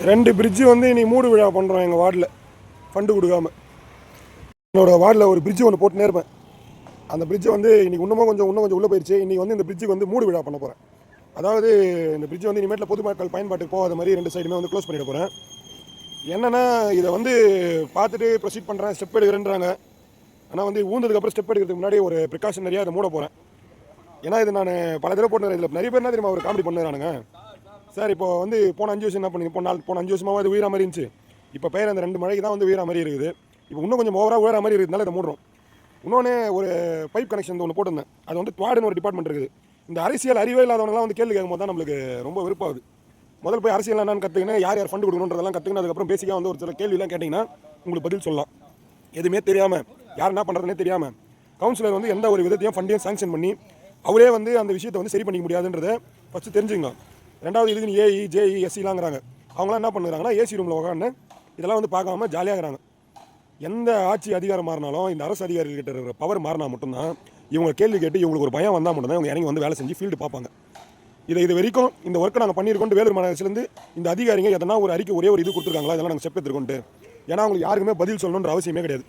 2 fridge வந்து இன்றைக்கி மூடு விழா பண்ணுறோம் எங்கள் வார்டில் ஃபண்டு கொடுக்காம. என்னோடய வார்டில் ஒரு பிரிட்ஜு ஒன்று போட்டுனே இருப்பேன். அந்த பிரிட்ஜை வந்து இன்றைக்கி இன்னும் கொஞ்சம் உள்ளே போயிடுச்சு. இன்றைக்கி வந்து இந்த பிரிட்ஜுக்கு வந்து மூடு விழா பண்ண போகிறேன். அதாவது இந்த பிரிட்ஜ் வந்து இனிமேட்டில் பொதுமக்கள் பயன்பாட்டுக்கு போகாத மாதிரி 2 சைடுமே வந்து க்ளோஸ் பண்ணிட போகிறேன். என்னென்னா இதை வந்து பார்த்துட்டு ப்ரொசீட் பண்ணுறேன், ஸ்டெப் எடுக்கிறேன்றாங்க. ஆனால் வந்து ஊந்ததுக்கப்புறம் ஸ்டெப் எடுக்கிறதுக்கு முன்னாடி ஒரு ப்ரிகாஷனரியாக அதை மூட போகிறேன். ஏன்னா இது நான் பல தடவை போட்டு இதில் நிறைய பேர் என்ன தெரியுமா ஒரு காமெடி பண்ணுறானுங்க. சார் இப்போ வந்து போன 5 வருஷம் என்ன பண்ணி போன 5 வருஷமாக அது உயிரா மாதிரி இருந்துச்சு. இப்போ பெயர் அந்த 2 மழைக்கு தான் வந்து உயிரா மாதிரி இருக்குது. இப்போ இன்னும் கொஞ்சம் ஓவராக உயிரா மாதிரி இருக்கிறதுனால இதை மூடுறோம். இன்னொன்று ஒரு பைப் கனெக்ஷன் ஒன்று போட்டிருந்தேன். அது வந்து துவாடுன்னு ஒரு டிபார்ட்மெண்ட் இருக்குது. இந்த அரசியல் அறிவே இல்லாதவங்களாம் வந்து கேள்வி கேட்கும்போது தான் நம்மளுக்கு ரொம்ப விருப்பாகுது. முதல் போய் அரசியல் என்னன்னு கற்றுக்கின்னு யார் யார் ஃபண்டு கொடுக்கணுன்றதெல்லாம் கற்றுக்கின்னு அதுக்கப்புறம் பேசிக்காக வந்து ஒரு சில கேள்விலாம் கேட்டிங்கன்னா உங்களுக்கு பதில் சொல்லலாம். எதுவுமே தெரியாமல் யார் என்ன பண்ணுறதுனே தெரியாமல் கவுன்சிலர் வந்து எந்த ஒரு விதத்தையும் ஃபண்டையும் சாங்ஷன் பண்ணி அவரே வந்து அந்த விஷயத்தை வந்து சரி பண்ணிக்க முடியாதுன்றதை ஃபஸ்ட்டு தெரிஞ்சுங்க. ரெண்டாவது இதுக்கு ஏஇ ஜேஇ எஸ்சிலாங்கிறாங்க. அவங்களாம் என்ன பண்ணுறாங்கன்னா ஏசி ரூமில் உட்காந்து இதெல்லாம் வந்து பார்க்காம ஜாலியாகிறாங்க. எந்த ஆட்சி அதிகாரம் மாறினாலும் இந்த அரசு அதிகாரிகிட்ட இருக்கிற பவர் மாறினா மட்டும்தான் இவங்க கேள்வி கேட்டு இவங்களுக்கு ஒரு பயம் வந்தால் மட்டும்தான் இவங்க இறங்கி வந்து வேலை செஞ்சு ஃபீல்டு பார்ப்பாங்க. இது வரைக்கும் இந்த ஒர்க்கை நாங்கள் பண்ணியிருக்கோம். வேலூர் மாநகரத்துலேருந்து இந்த அதிகாரிங்க எதனா ஒரு அறிக்கை ஒரே ஒரு இது கொடுத்துருக்காங்களா, இதெல்லாம் நாங்கள் ஸ்டெப் எடுத்துருக்கோன்ட்டு. ஏன்னா அவங்களுக்கு யாருக்குமே பதில் சொல்லணுன்ற அவசியமே கிடையாது.